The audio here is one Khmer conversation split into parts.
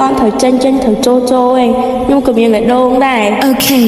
on ត្រូវចេញត្រូវចូលឯងខ្ញុំក៏មានតែដងដែរ Okay.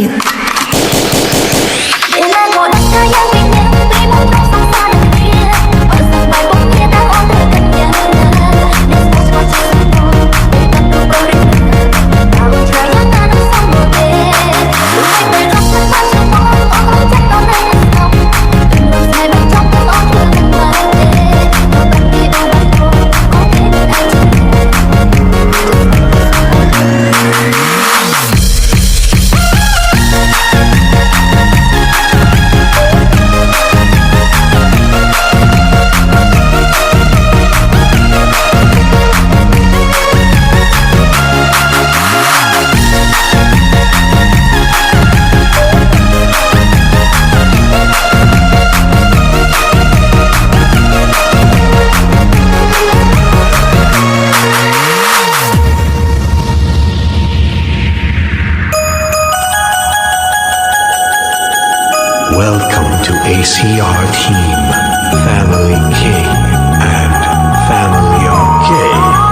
Welcome to ACR Team, Family King and Family OK.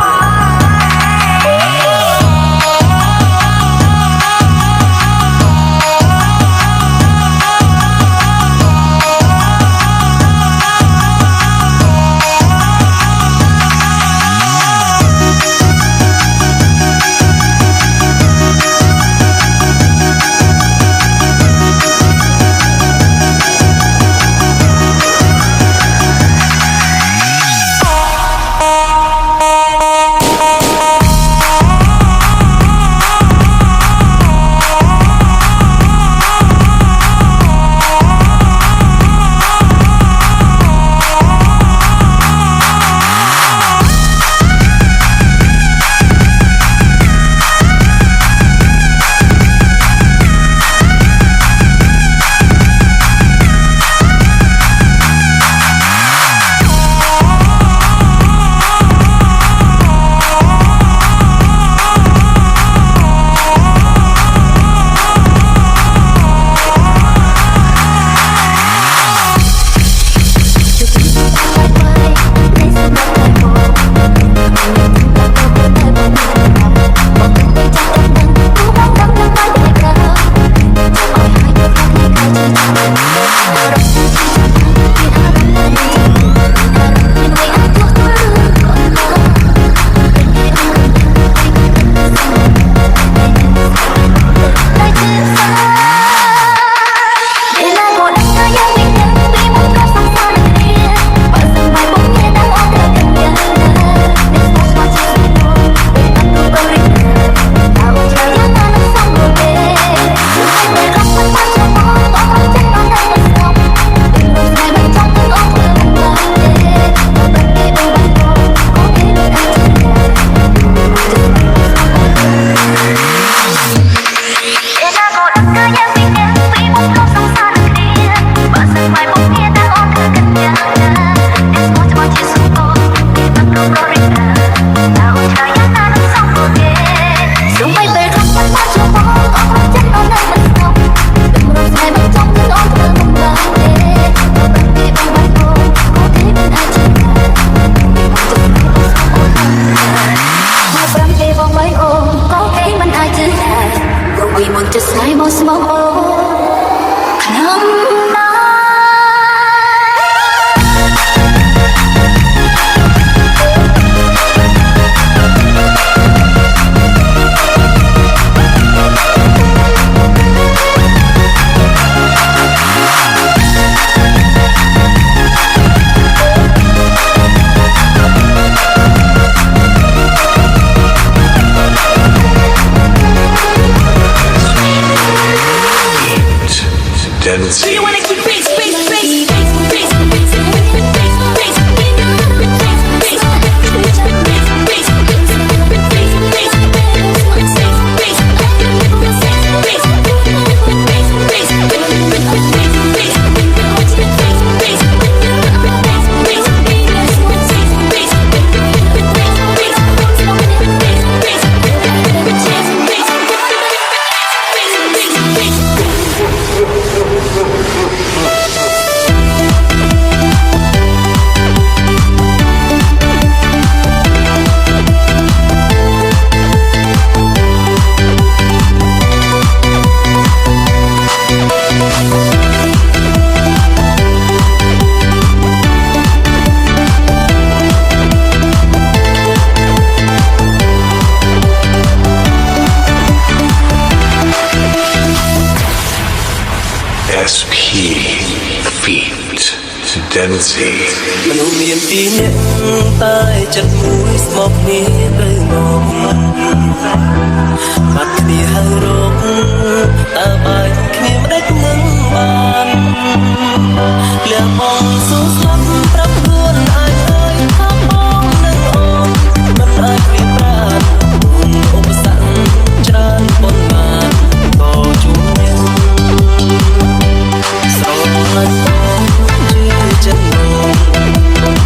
SP Feet Density មនុស្សមានពីរនាក់តែចិត្តមួយស្មោកគ្នាទៅមកបាត់គ្នាហើយរកតើបាយគ្នាមិនដេចនឹងបានលះបង់សួរស្លាប់ប្រាប់ខ្លួនអាយហើយថាបងនឹងអូនមិនអាចព្រៀបប្រានឧបសគ្គច្រើនប៉ុន្មានក៏ជួបញ៉ាំស្រលាញ់ចិត្តនោះ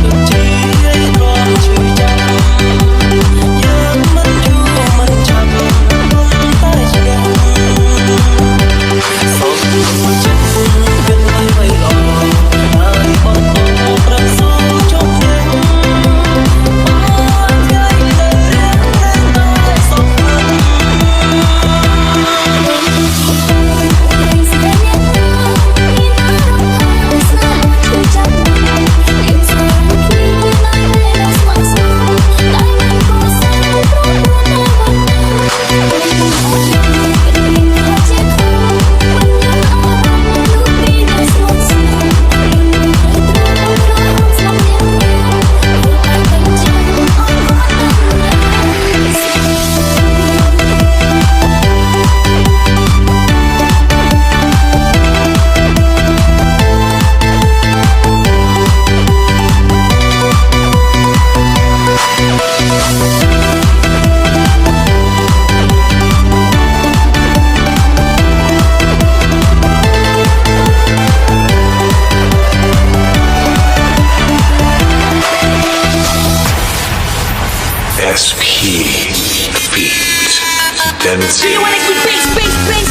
ដូចជារំជឿចាំយ៉ាងមិនយូរមិនចាំតែឆ្ងាយសូមចិត្តគិតឲ្យໄວល្អហើយបងប្រឹងសូមជប់ញ៉ាំថ្ងៃនៅរាក់តែសូមSP Feet Density You wanna keep bass, bass, bass.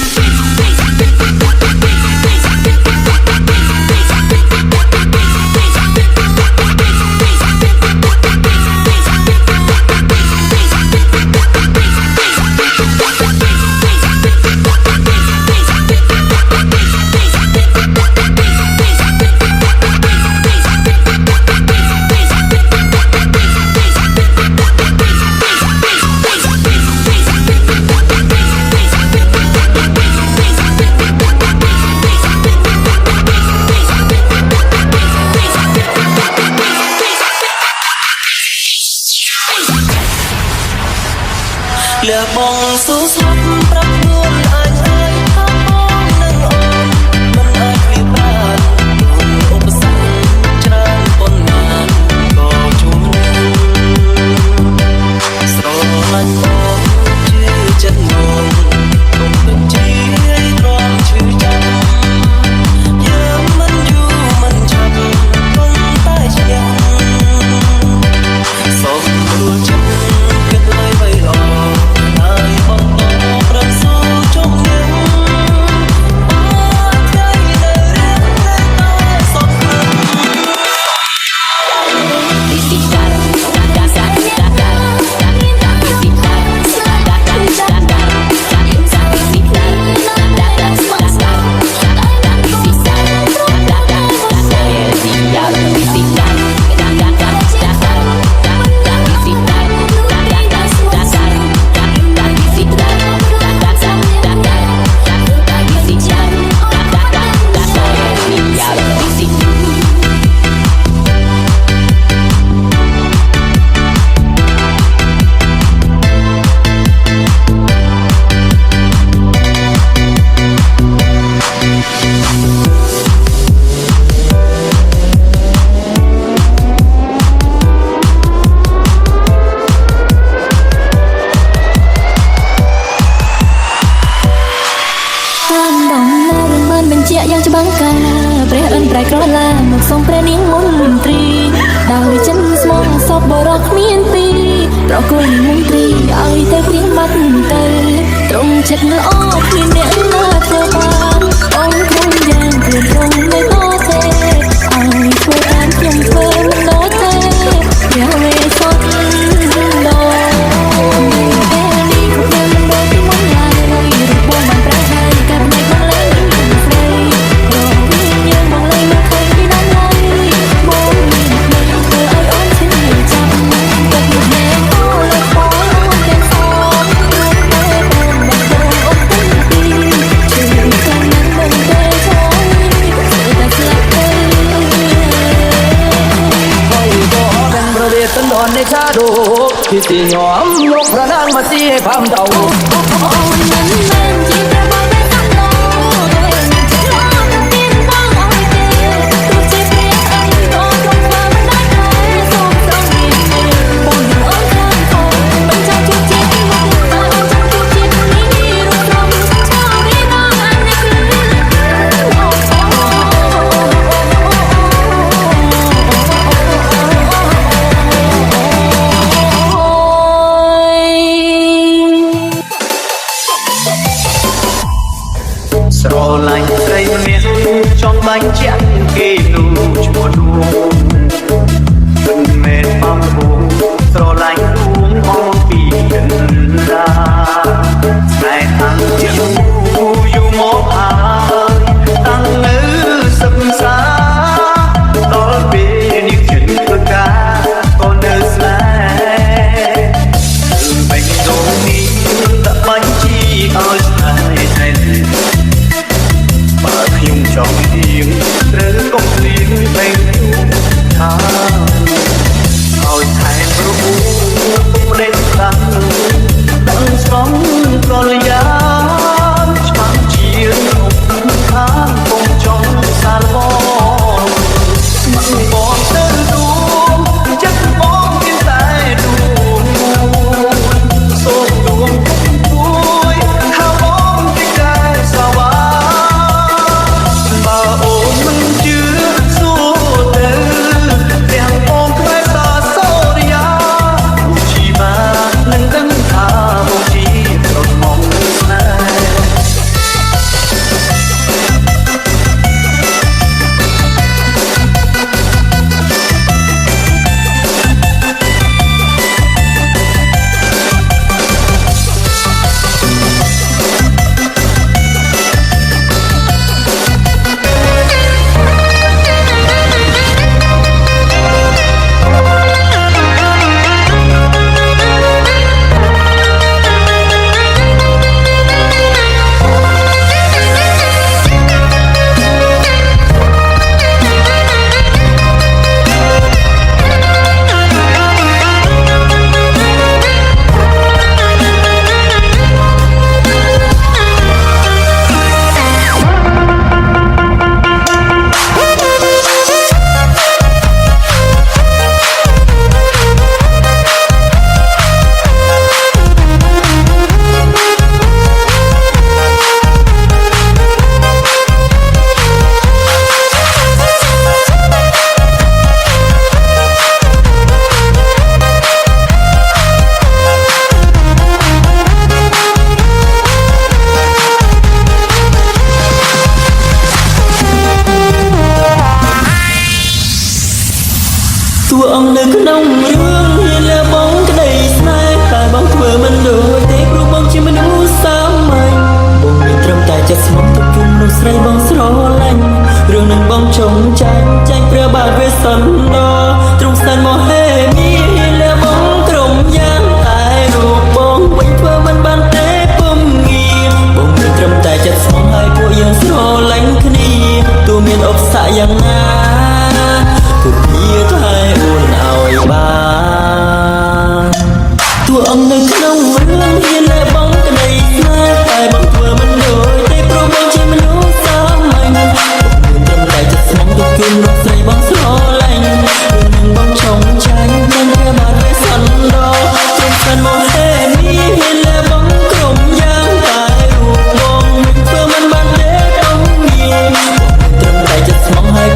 លះបង់សួរស្លាប់ប្រាប់ខ្លួនអាយហើយថាបងនឹងអូនមិនអាចព្រៀបបានឧបសគ្គច្រើនប៉ុន្មានក៏ជួបញ៉ាំស្រលាញ់បងជាចិត្តនោះដូចជារំជឿចាំយ៉ាងមិនយូរមិនឆាប់ប៉ុន្តែឆ្ងាយសូមព្រួលចិត្តគិតឲ្យໄວល្អហើយបងប្រឹងស៊ូជប់ញ៉ាំថ្ងៃនៅរាក់តែសពខ្លួន យ៉ាងច្បាស់កាព្រះអិនប្រែក្រឡាមកសូមព្រះនាងមន្ត្រីដោយចិនស្មងសពបរោះគ្មានទីប្រគល់មន្ត្រីឲ្យទៅព្រៀងបាត់ទៅត្រង់ចិត្តល្អគ្មានអ្នកណាធ្វើបានអូនគ្រាន់យ៉ាងគ្រាន់ត្រង់នៅតទេឲ្យធ្វើតាមខ្ញុំធ្វើមិនដល់ទេយ៉ាងវេសត ជាទីញោមយកប្រណាំងមកស៊ីឲ្យផាំដៅ អូនមិនមែនជាតែបងតែសាក់លោដោយមិនឆ្លងមានបងអស់ទេទោះជាព្រាអីក៏ក្នុងស្មារតីដែរសូមស្រង់នេះបងអូនខាងអូនមិនចាំជួបជាតិនេះតែអូនចាំជួបជាតិនេះរំលងឆ្លងរីណាអាននេះស្រឡាញ់ស្រីម្នាក់ចង់បាញ់ចាក់គេនោះឈ្មោះដួងមិនមែនបំពងស្រឡាញ់ដួងមកពីកណ្ដាលស្នេហ៍ខាងជាយូរមកហើយតាំងនៅសិក្សាដល់ពេលនេះជិតប្រកាក៏នៅស្នេហ៍បេះដូងនេះដាក់បាញ់ជីឲ្យស្នេហ៍តែបើខ្ញុំចង់ទៀងត្រូវកុំលៀងបែកយូរថាឲ្យថែមរូបពុំដេកតាំងដឹងស្ងកលយាច្បាស់ជារូបខាងកុំចង់សាលបងមិនបងទៅដួងចិត្តបងមានតែដួងសូមដួងទួយថាបងទីកែសវ៉ាបើអូនមិនជឿសួរទៅទាំងបងខ្វែសាសូរិយាជីមានឹងដឹងថាបងជារត់មកស្នេហ៍ តួអង្គនៅក្នុងរឿងមានលើបងក្តីស្នេហ៍តែបងធ្វើមិនដូចទេព្រោះបងជាមនុស្សសាមញ្ញបងមានត្រឹមតែចិត្តស្មោះទុកជុំនោះស្រីបងស្រឡាញ់រឿងនឹងបងចង់ចាញ់ព្រះបាទវាសន្ទទ្រង់សែនមហេមានលើបងក្រុមយ៉ាងតែរូបបងវិញធ្វើមិនបានទេពុំងារបងមានត្រឹមតែចិត្តស្មោះហើយពួកយើងស្រឡាញ់គ្នាទោះមានឧបសគ្គយ៉ាងណាគឺវាថែអូនឲ្យបានតួអង្គនៅក្នុងរឿងមានតែបងក្តីស្នេហ៍តែបងធ្វើមិនដូចទេព្រោះបងជាមនុស្សសាមញ្ញបងមានត្រឹមតែចិត្តស្មោះទុកជូនរកស្រីបងស្រឡាញ់រឿងនឹងបងចង់ចាញ់ព្រះបាទវាសន្ទទ្រង់សែនមហេមានលើបងក្រុមយ៉ាងតែរូបបងមិនធ្វើមិនបានទេបងមានត្រឹមតែចិត្តស្មោះហើយ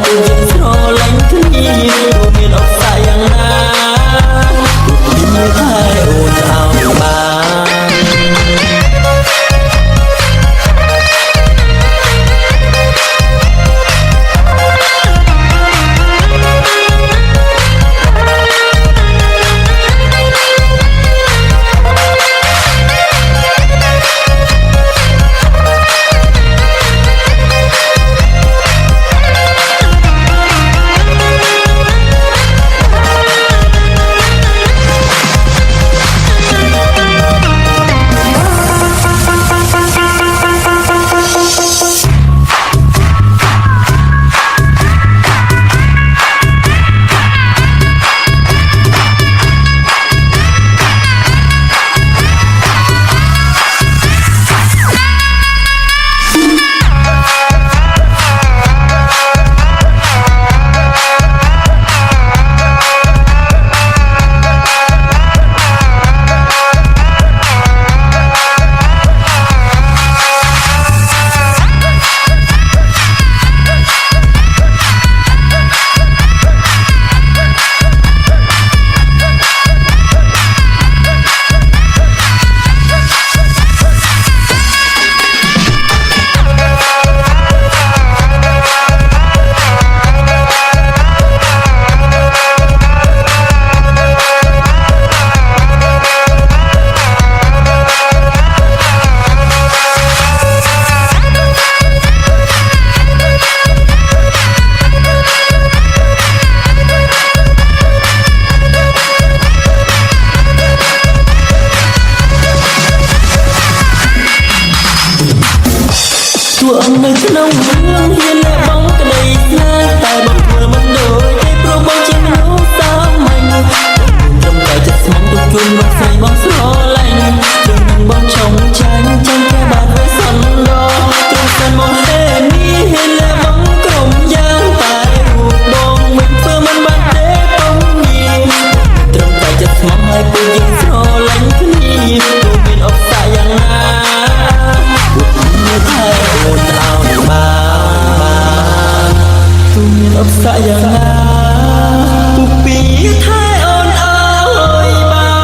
តួអង្គនៅក្នុងរឿងហ៊ានលះបង់ក្តីស្នេហ៍តែបងធ្វើមិនដូចទេព្រោះបងជាមនុស្សសាមញ្ញត្រឹមតែចិត្តស្មងទុកជូនរកស្រីបងស្រឡាញ់ព្រោះនឹងបងចង់ចាញ់ចាំតែបាត់វាសន្លត្រឹមតែមកហេនេះហ៊ានលះបង់ក្រុមយ៉ាងតែរូបបងមិនធ្វើមិនបានទេបងនេះត្រឹមតែចិត្តស្មងឲ្យពួកយើងស្រឡាញ់គ្នាទោះមានអបសាយ៉ាងណាថែអូនឲ្យបានទូមានអបសាយ៉ាងណាពុកពីថែអូនឲ្យបាន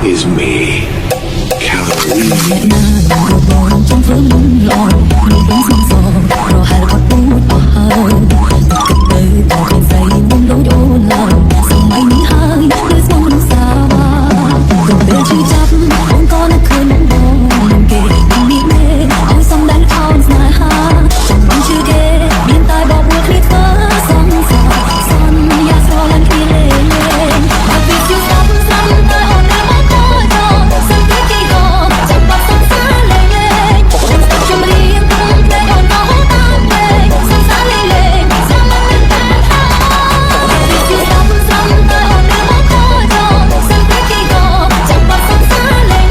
is me, Calorie. ចំព្រមលងមិនដឹងសំសងរហែលគាត់ពូតអស់ហើយគិតទៅតើឃើញស្រីមុំដូចអូនឡើយសម័យនេះហើយគឺស្មងសាវាក៏ពេលឈឺចាប់អូនក៏នឹកឃើញបងនឹងគេនឹងនេះទេឲ្យសំដែងខោស្នេហាចាំបងជឿគេមានតែបបួលគ្នាធ្វើសំសាសន្យាស្រឡាញ់គ្នាលេងតែពេលជឿស្ដាប់ស្ដាប់តែអូននៅមកខោចោសំពីគេក៏ចាំបាត់សំសាលេងជំរៀងតែអូនក៏តាមពេកសំសាលេងសំឡេងតែថាពេលជឿស្ដាប់ស្ដាប់តែអូននៅមកខោចោសំពីគេក៏ចាំបាត់សំសាលេង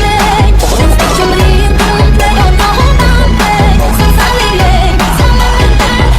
ជំរៀងតែអូនក៏តាមពេកសំសាលេងសំឡេងតែ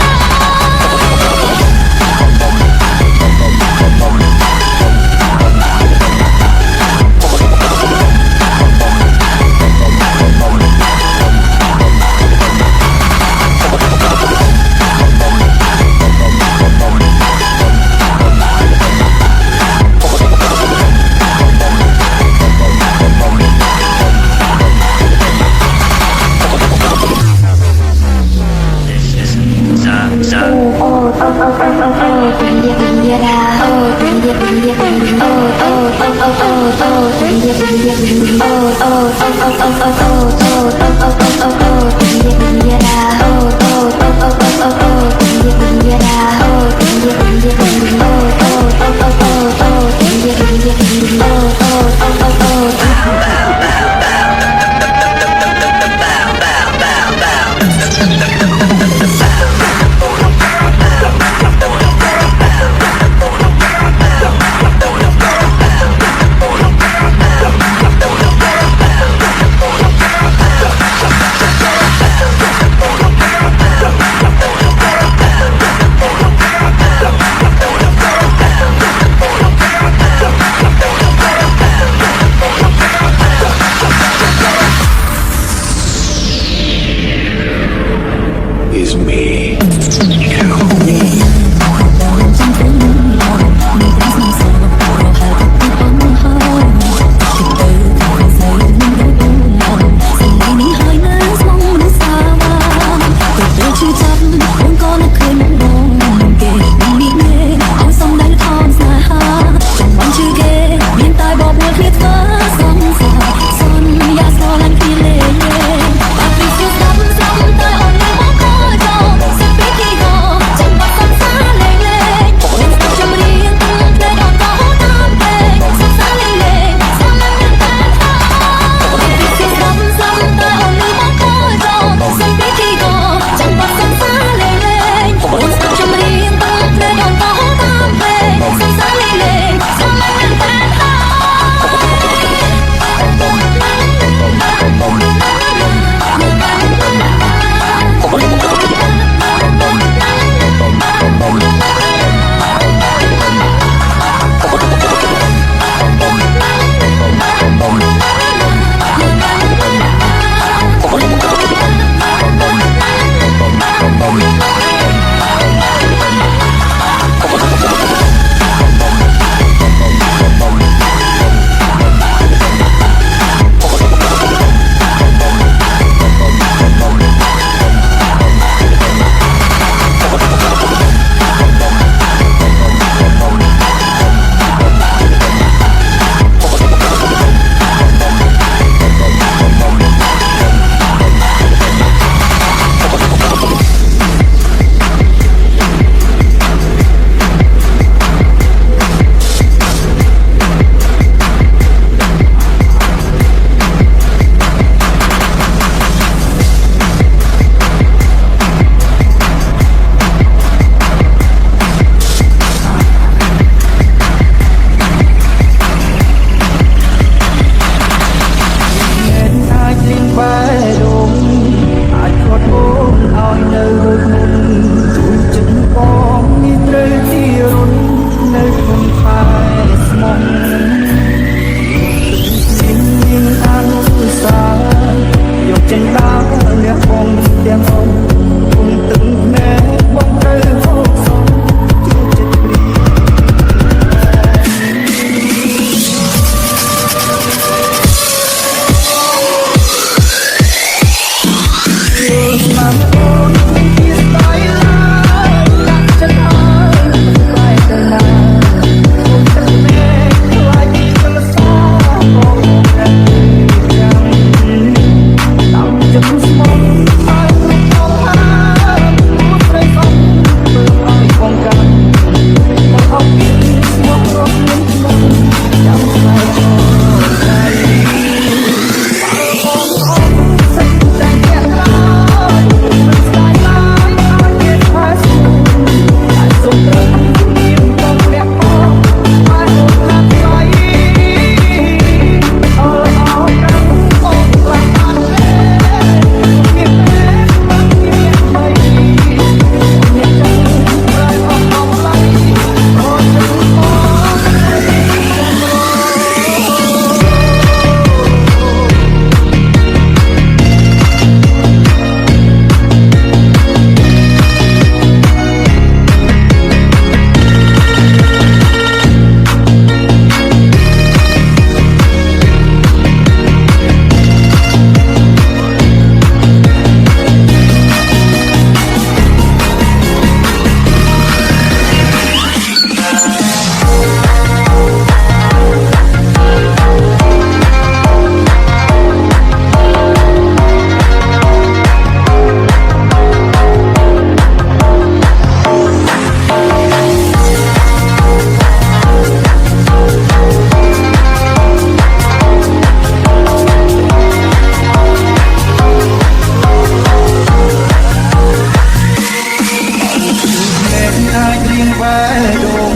អ្នកអាចរៀងវ៉ែដង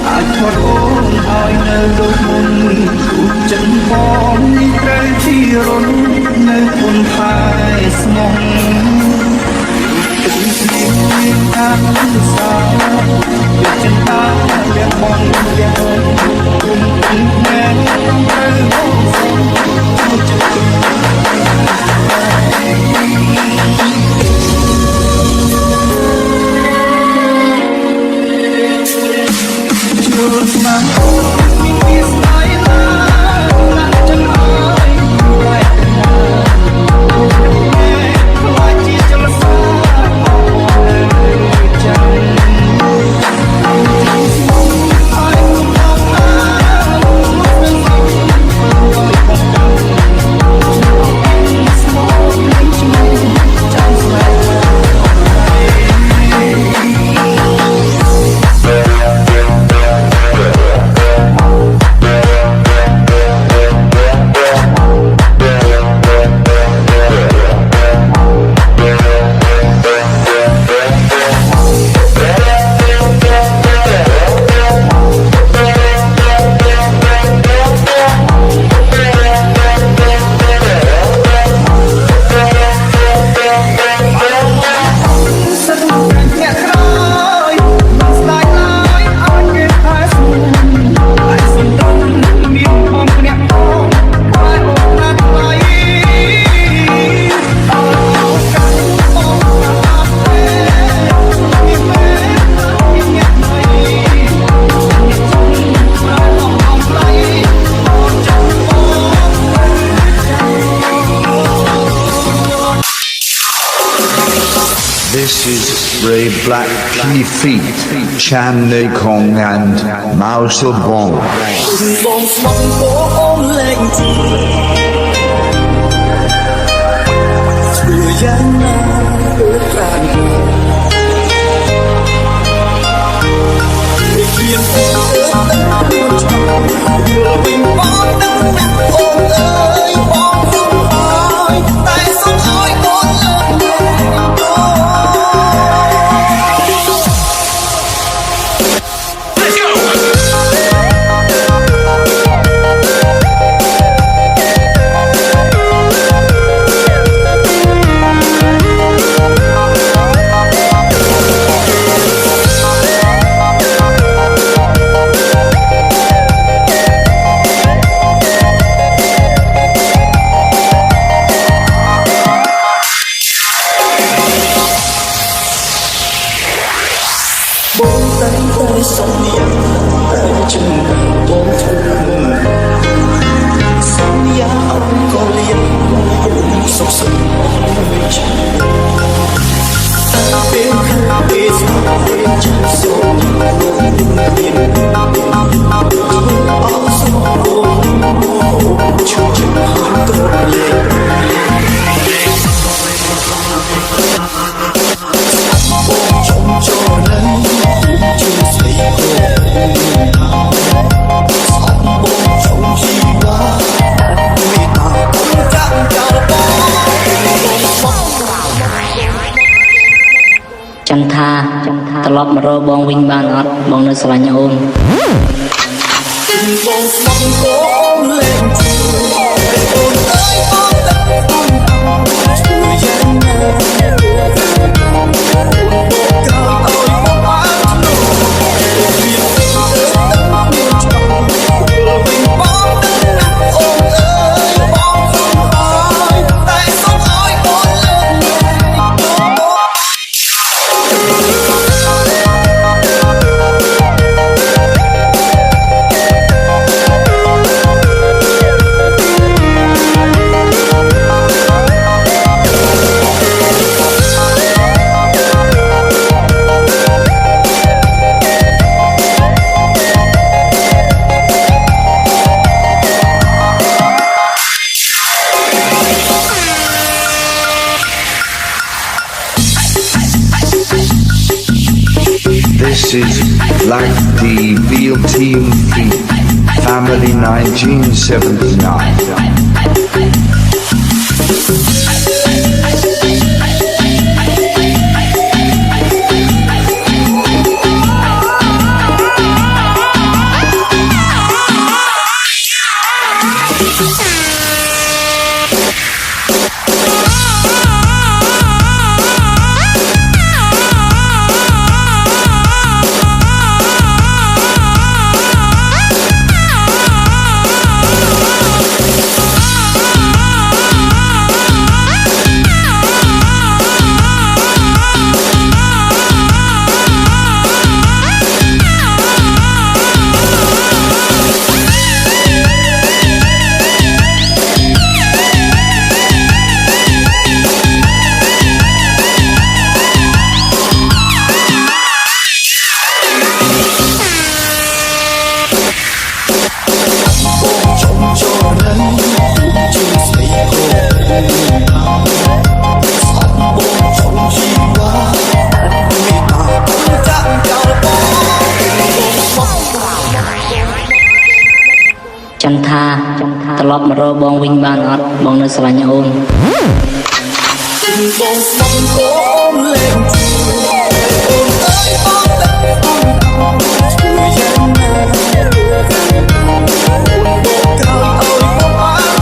អាចផុតអូនឲ្យនៅដូចមុនគូចិនបងនេះត្រូវជារុននៅគុនផែស្មងទឹកស្ងៀមមានខាងសាពីចិនតាលៀងបងលៀងគុំអ្នកត្រូវបងសុំចិត្តThis is Ray Black Key Feet, Chan Nay Kong and Mao Bong. បងស្មោះអូនលែងទីធ្វើយ៉ាងណាដូចប្រាណពីគៀនអូនទៅចាំវិញបងនឹងអូនអើយបងសុំអើយតែសុំអើយអូនលើក ចន្ទថាត្រឡប់មករកបងវិញបានអត់បងនៅស្រឡាញ់អូន បងស្មោះអូនលែងទីអូនអើយបងទៅជួយយ៉ាងណាក៏អើយបងបានឆ្លងវាទៅចាំវិញបងទៅអូនអើយបងសុំអើយតែសុំអើយអូនលើក This is Black D Veal Team Feet, Family 1979. ឡប់មករកបងវិញបានអត់បងនៅស្រឡាញ់អូន បងសុំអូនលេងជួយអូនអើយបងដែរបងជួយយ៉ាងណាបងក្រោយអើយបងបាន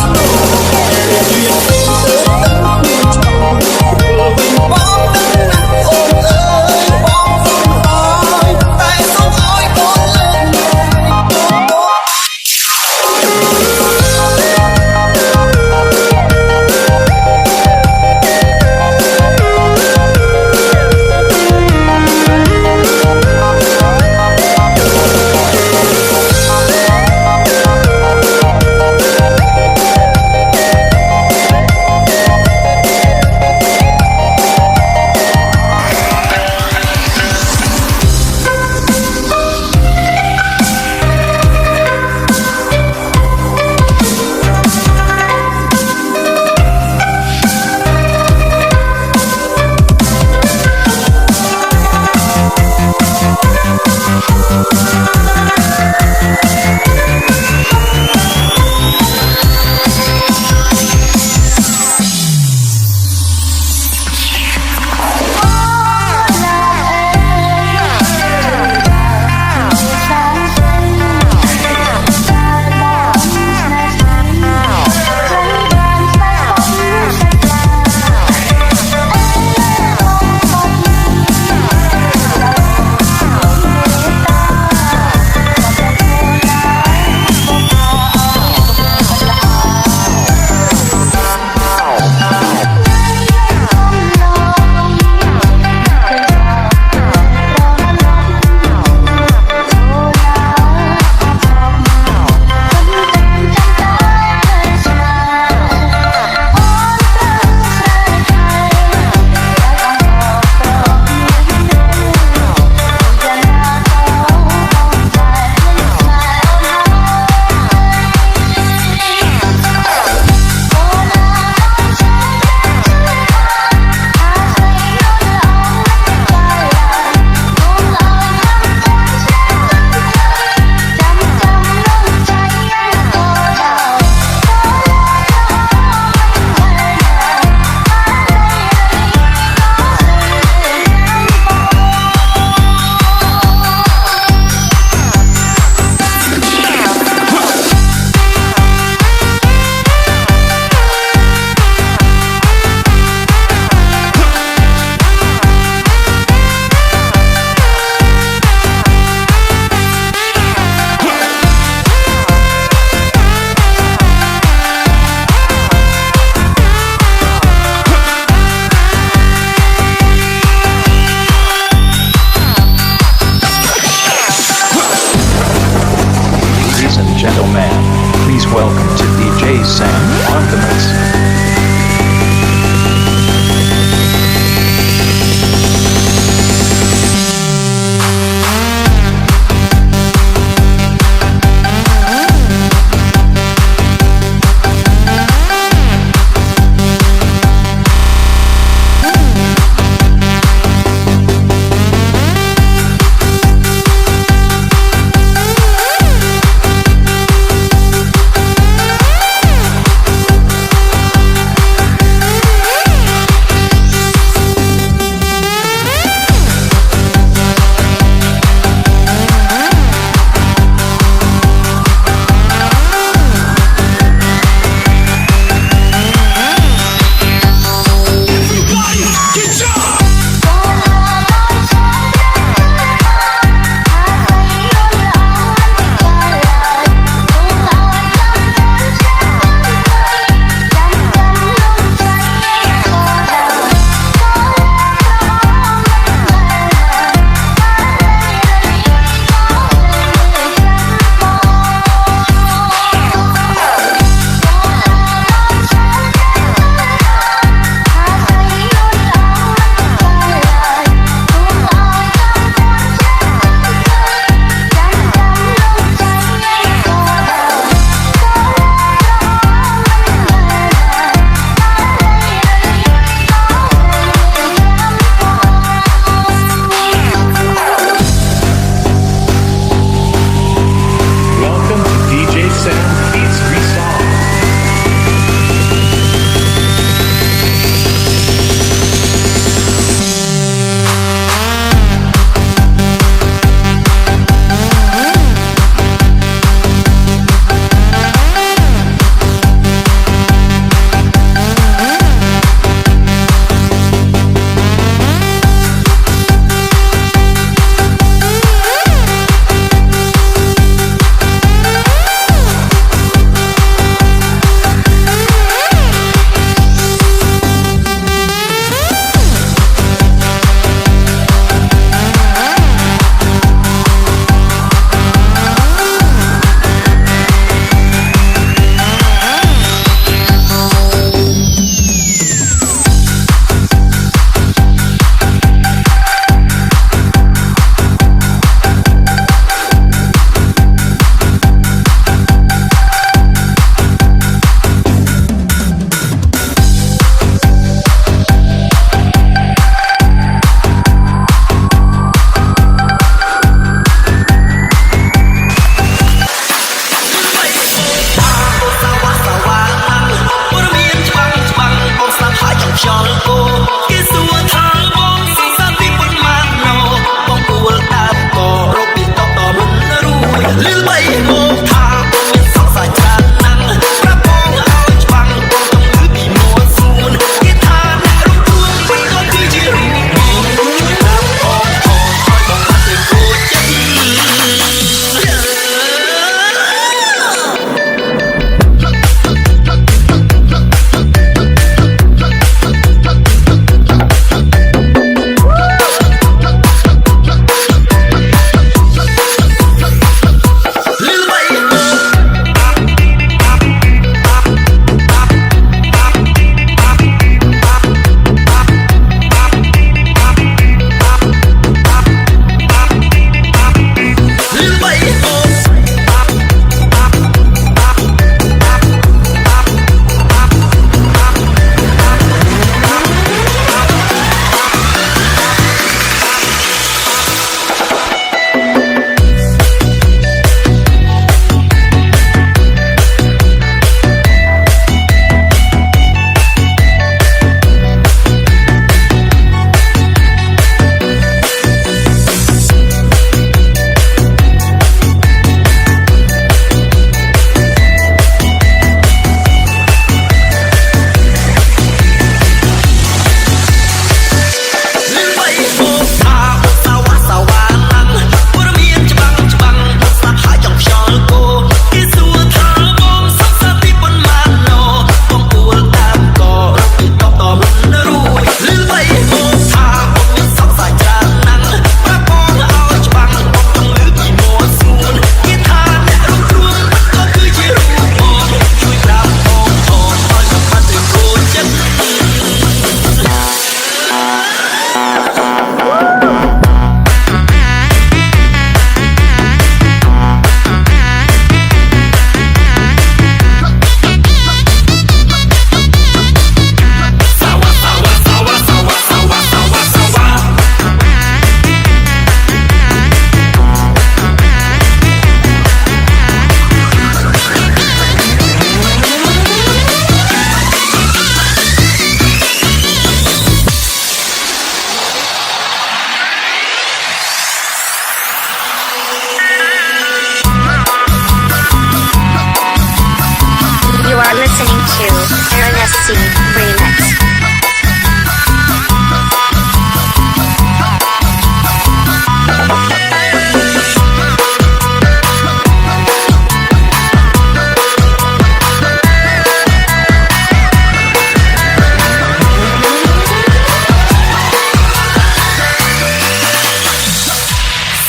listening to RNSC Remix.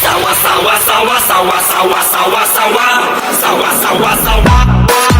Sawa sawa sawa sawa sawa sawa sawa sawa sawa sawa